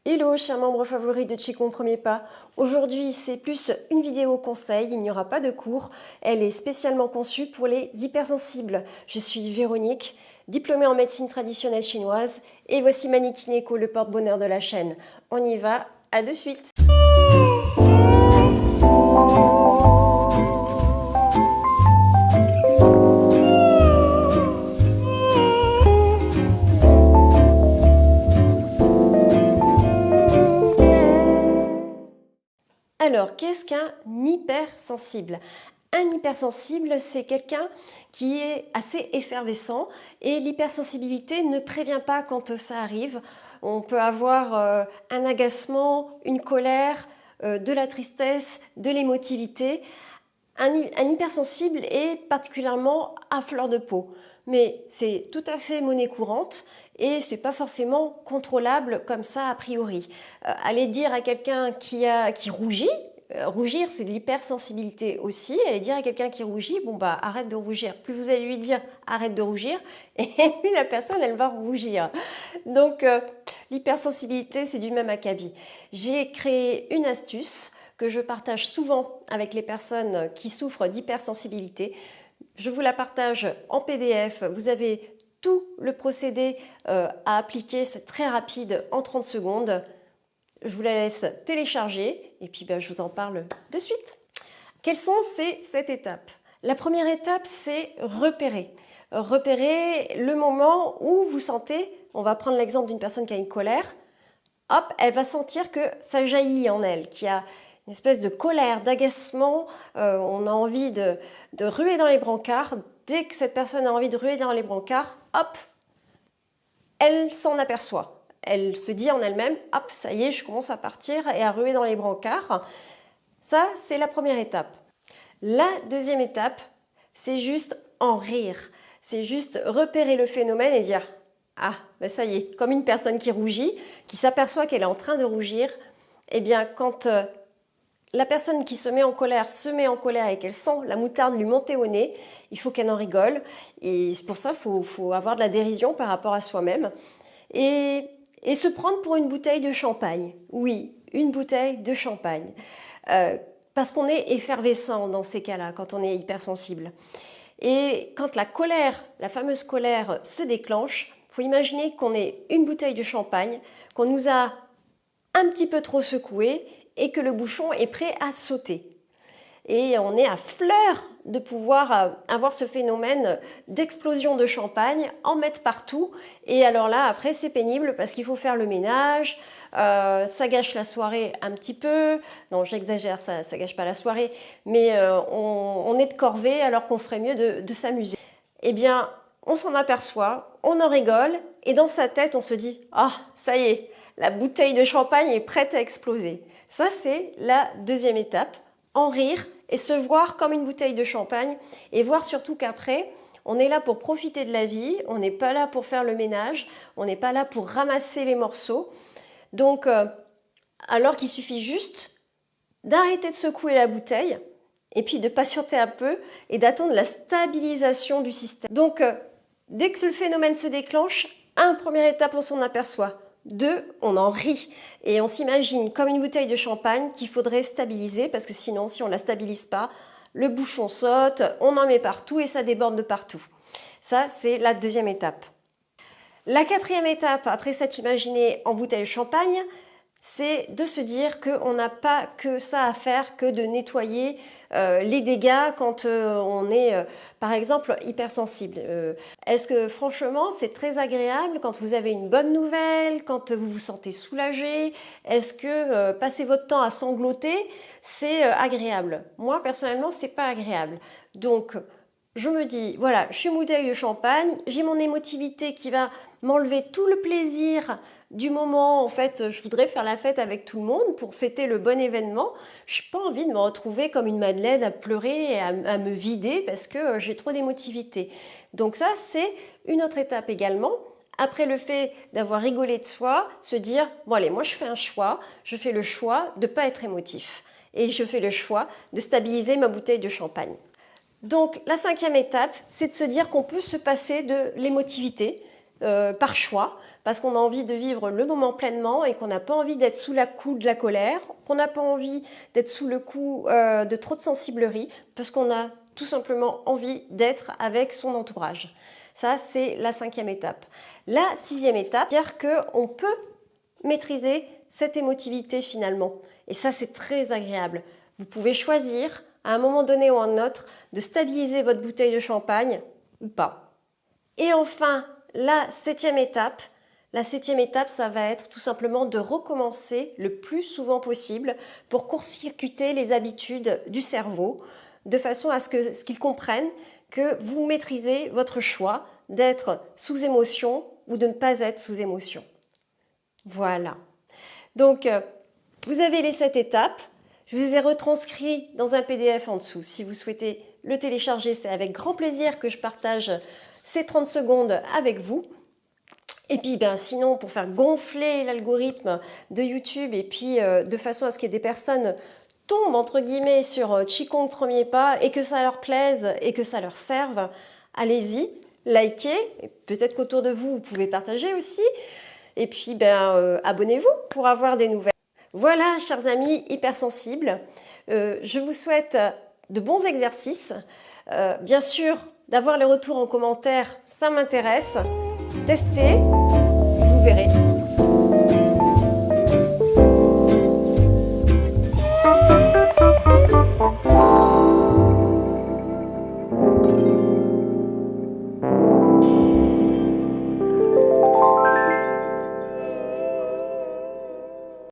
Hello, chers membres favoris de Qigong Premier Pas. Aujourd'hui, c'est plus une vidéo conseil, il n'y aura pas de cours. Elle est spécialement conçue pour les hypersensibles. Je suis Véronique, diplômée en médecine traditionnelle chinoise, et voici Maniki Neko, le porte-bonheur de la chaîne. On y va, à de suite. Alors, qu'est-ce qu'un hypersensible? Un hypersensible, c'est quelqu'un qui est assez effervescent et l'hypersensibilité ne prévient pas quand ça arrive. On peut avoir un agacement, une colère, de la tristesse, de l'émotivité. Un hypersensible est particulièrement à fleur de peau, mais c'est tout à fait monnaie courante et c'est pas forcément contrôlable comme ça a priori. Aller dire à quelqu'un qui rougit, rougir c'est de l'hypersensibilité aussi, aller dire à quelqu'un qui rougit, bon bah arrête de rougir. Plus vous allez lui dire arrête de rougir, et plus la personne elle va rougir. Donc l'hypersensibilité c'est du même acabit. J'ai créé une astuce que je partage souvent avec les personnes qui souffrent d'hypersensibilité. Je vous la partage en PDF. Vous avez tout le procédé à appliquer, c'est très rapide, en 30 secondes. Je vous la laisse télécharger et puis je vous en parle de suite. Quelles sont ces 7 étapes? La première étape, c'est repérer. Repérer le moment où vous sentez, on va prendre l'exemple d'une personne qui a une colère, hop, elle va sentir que ça jaillit en elle, qu'il y a une espèce de colère, d'agacement, on a envie de ruer dans les brancards. Dès que cette personne a envie de ruer dans les brancards, hop, elle s'en aperçoit. Elle se dit en elle-même, hop, ça y est, je commence à partir et à ruer dans les brancards. Ça, c'est la première étape. La deuxième étape, c'est juste en rire. C'est juste repérer le phénomène et dire, ah, ben ça y est, comme une personne qui rougit, qui s'aperçoit qu'elle est en train de rougir, eh bien, quand la personne qui se met en colère et qu'elle sent la moutarde lui monter au nez, il faut qu'elle en rigole. Et c'est pour ça qu'il faut avoir de la dérision par rapport à soi-même. Et se prendre pour une bouteille de champagne. Oui, une bouteille de champagne. Parce qu'on est effervescent dans ces cas-là, quand on est hypersensible. Et quand la colère, la fameuse colère, se déclenche, il faut imaginer qu'on est une bouteille de champagne, qu'on nous a un petit peu trop secoué et que le bouchon est prêt à sauter. Et on est à fleur de pouvoir avoir ce phénomène d'explosion de champagne, en mettre partout. Et alors là, après, c'est pénible parce qu'il faut faire le ménage, ça gâche la soirée un petit peu. Non, j'exagère, ça gâche pas la soirée, mais on est de corvée alors qu'on ferait mieux de s'amuser. Eh bien, on s'en aperçoit, on en rigole, et dans sa tête, on se dit « Ah, ça y est, la bouteille de champagne est prête à exploser ». Ça, c'est la deuxième étape, en rire et se voir comme une bouteille de champagne et voir surtout qu'après, on est là pour profiter de la vie, on n'est pas là pour faire le ménage, on n'est pas là pour ramasser les morceaux. Donc, alors qu'il suffit juste d'arrêter de secouer la bouteille et puis de patienter un peu et d'attendre la stabilisation du système. Donc, dès que le phénomène se déclenche, première étape, on s'en aperçoit. 2, on en rit et on s'imagine comme une bouteille de champagne qu'il faudrait stabiliser parce que sinon, si on ne la stabilise pas, le bouchon saute, on en met partout et ça déborde de partout. Ça, c'est la deuxième étape. La quatrième étape, après s'être imaginé en bouteille de champagne, c'est de se dire qu'on n'a pas que ça à faire que de nettoyer les dégâts quand on est, par exemple, hypersensible. Est-ce que franchement, c'est très agréable quand vous avez une bonne nouvelle, quand vous vous sentez soulagé? Est-ce que passer votre temps à sangloter, c'est agréable? Moi, personnellement, c'est pas agréable. Donc, je me dis, voilà, je suis bouteille de champagne, j'ai mon émotivité qui va m'enlever tout le plaisir du moment. En fait, je voudrais faire la fête avec tout le monde pour fêter le bon événement. Je n'ai pas envie de me retrouver comme une madeleine à pleurer et à me vider parce que j'ai trop d'émotivité. Donc ça, c'est une autre étape également. Après le fait d'avoir rigolé de soi, se dire, bon allez, moi je fais un choix, je fais le choix de ne pas être émotif. Et je fais le choix de stabiliser ma bouteille de champagne. Donc la cinquième étape, c'est de se dire qu'on peut se passer de l'émotivité par choix, parce qu'on a envie de vivre le moment pleinement et qu'on n'a pas envie d'être sous le coup de la colère, qu'on n'a pas envie d'être sous le coup de trop de sensiblerie, parce qu'on a tout simplement envie d'être avec son entourage. Ça, c'est la 5e étape. La 6e étape, c'est-à-dire qu'on peut maîtriser cette émotivité finalement. Et ça, c'est très agréable. Vous pouvez choisir, à un moment donné ou à un autre, de stabiliser votre bouteille de champagne ou pas. Et enfin, la 7e étape, ça va être tout simplement de recommencer le plus souvent possible pour court-circuiter les habitudes du cerveau, de façon à ce qu'il comprenne que vous maîtrisez votre choix d'être sous émotion ou de ne pas être sous émotion. Voilà. Donc, vous avez les 7 étapes. Je vous ai retranscrit dans un PDF en dessous. Si vous souhaitez le télécharger, c'est avec grand plaisir que je partage ces 30 secondes avec vous. Et puis, sinon, pour faire gonfler l'algorithme de YouTube et puis de façon à ce qu'il y ait des personnes tombent, entre guillemets, sur Qigong premier pas et que ça leur plaise et que ça leur serve, allez-y, likez. Peut-être qu'autour de vous, vous pouvez partager aussi. Et puis, abonnez-vous pour avoir des nouvelles. Voilà, chers amis hypersensibles, je vous souhaite de bons exercices. Bien sûr, d'avoir les retours en commentaire, ça m'intéresse. Testez, vous verrez.